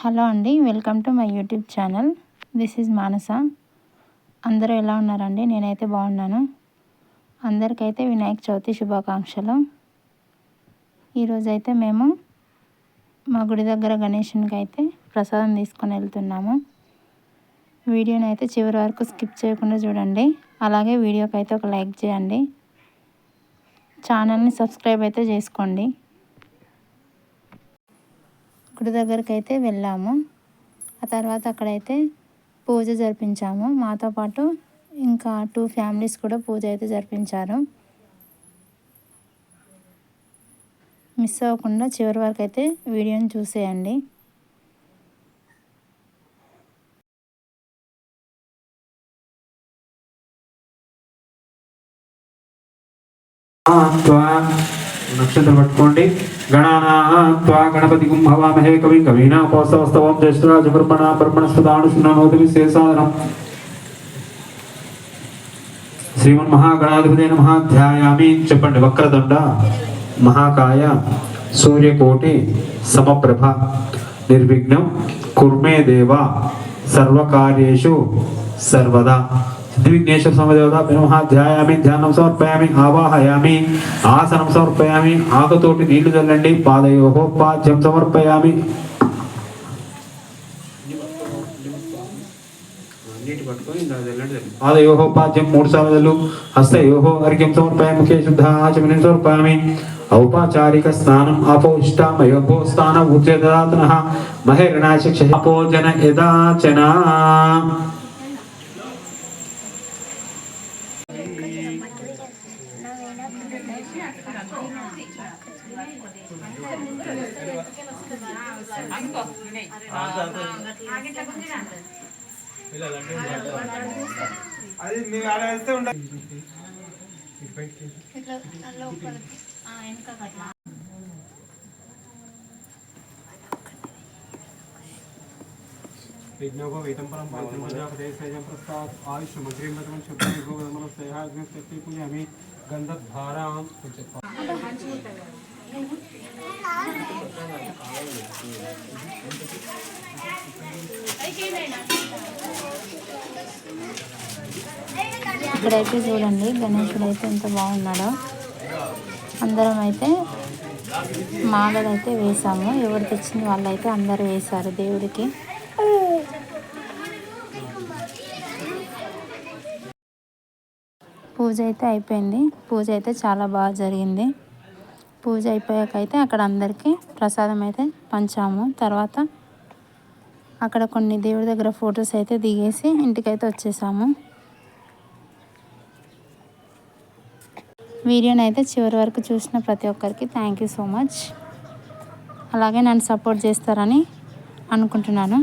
Hello అండి, welcome to my YouTube channel. This is Manasa. అందరూ ఎలా ఉన్నారండి? నేనైతే బాగున్నాను. అందరికైతే వినాయక చవితి శుభాకాంక్షలు. ఈరోజైతే మేము మా గుడి దగ్గర గణేషునికి అయితే ప్రసాదం తీసుకొని వెళ్తున్నాము. వీడియోని అయితే చివరి వరకు స్కిప్ చేయకుండా చూడండి. అలాగే వీడియోకి అయితే ఒక లైక్ చేయండి. ఛానల్ని సబ్స్క్రైబ్ అయితే చేసుకోండి. గుడి దగ్గరికి అయితే వెళ్ళాము. ఆ తర్వాత అక్కడైతే పూజ జరిపించాము. మాతో పాటు ఇంకా 2 ఫ్యామిలీస్ కూడా పూజ అయితే జరిపించారు. మిస్ అవ్వకుండా చివరి వరకు అయితే వీడియోని చూసేయండి. నక్షత్రం పట్టుకోండి. గణానాత్వా గణపతిం హవామహే కవిం కవీనాపోస్తవస్తవం జ్యేష్ఠరాజ బ్రహ్మణస్పదానుష్ణోతి విశేషాదనం. శ్రీమన్మహాగణాధిపతే నమః. ధ్యాయామి. చెప్పండి. వక్రతుండ మహాకాయ సూర్యకోటి సమప్రభ నిర్విఘ్నం కుర్మే దేవ సర్వకార్యేషు సర్వదా. విఘ్నేశ్వర సమదేవత నమః. ధ్యాయామి. ధ్యానం సమర్పయామి. ఆవాహయామి. ఆసనం సమర్పయామి. ఆకుతోటి నీళ్లు చల్లండి. పాదయోహో పాద్యం సమర్పయామి. పాదయోహో పాద్యం 3 సార్లు. హస్తయోహో అర్ఘ్యం సమర్పయామి. ముఖే శుద్ధ ఆచమనం సమర్పయామి. ఔపచారిక స్నానం అపోష్టామయోభో స్థానం ఉచ్యదదాతనః మహేరణాశిక్ష అపోజన యదాచన. అది మీ ఆడ వేస్తే ఉండాలి. విజ్ఞోప వేదంపరం పాత్రం ప్రజాపతే సేజం ప్రస్తాద్ ఆయుష్మగ్రీం మతం శుద్ధం గోధమల సేహాగ్ని శక్తి పుణ్యామి గంధద్వారాం. ఇక్కడైతే చూడండి, గణేశుడు అయితే ఎంత బాగున్నాడో. అందరం అయితే మాలలైతే వేసాము. ఎవరు తెచ్చిన వాళ్ళైతే అందరూ వేశారు దేవుడికి. పూజ అయితే అయిపోయింది. పూజ అయితే చాలా బాగా జరిగింది. పూజ అయిపోయాకైతే అక్కడ అందరికీ ప్రసాదం అయితే పంచాము. తర్వాత అక్కడ కొన్ని దేవుడి దగ్గర ఫొటోస్ అయితే దిగేసి ఇంటికైతే వచ్చేసాము. వీడియోని అయితే చివరి వరకు చూసిన ప్రతి ఒక్కరికి థ్యాంక్ యూ సో మచ్. అలాగే నన్ను సపోర్ట్ చేస్తారని అనుకుంటున్నాను.